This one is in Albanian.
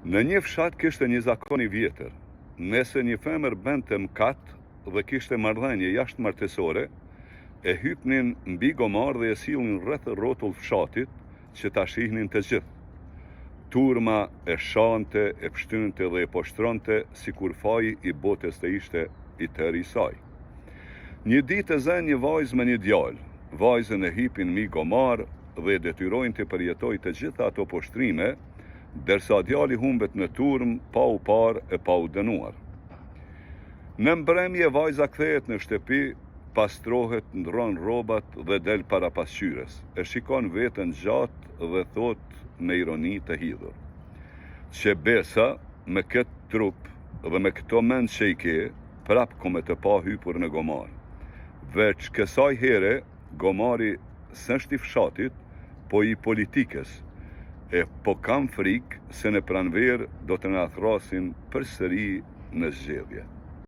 Në një fshat kishte një zakon I vjetër. Nëse një femër bënte mëkat dhe kishte marrëdhënie jashtëmartësore, e hypnin mbi gomar dhe e sillnin rreth rrotull fshatit që ta shihnin të gjithë. Turma e shante, e pshtynte dhe e poshtronte sikur faji I botës të ishte I tërë I saj. Një ditë e zën një vajzë me një djalë. Vajzën e hypin mbi gomar dhe e detyrojnë të përjetojë të gjitha ato poshtrime, derisa djali humbet në turm pa u parë e pa u dënuar. Në mbrëmje vajza kthehet në shtëpi, pastrohet, ndron rrobat dhe del para pasqyres. E shikon veten gjatë dhe thot me ironi të hidhur: "Që besa me këtë trup dhe me këto mend që I ke, prap kome të pa hypur në gomar. Veç kësaj here, gomari s'është I fshatit, po I politikës. E po kam frikë se në pranverë do të na thrasin përsëri në zgjedhje."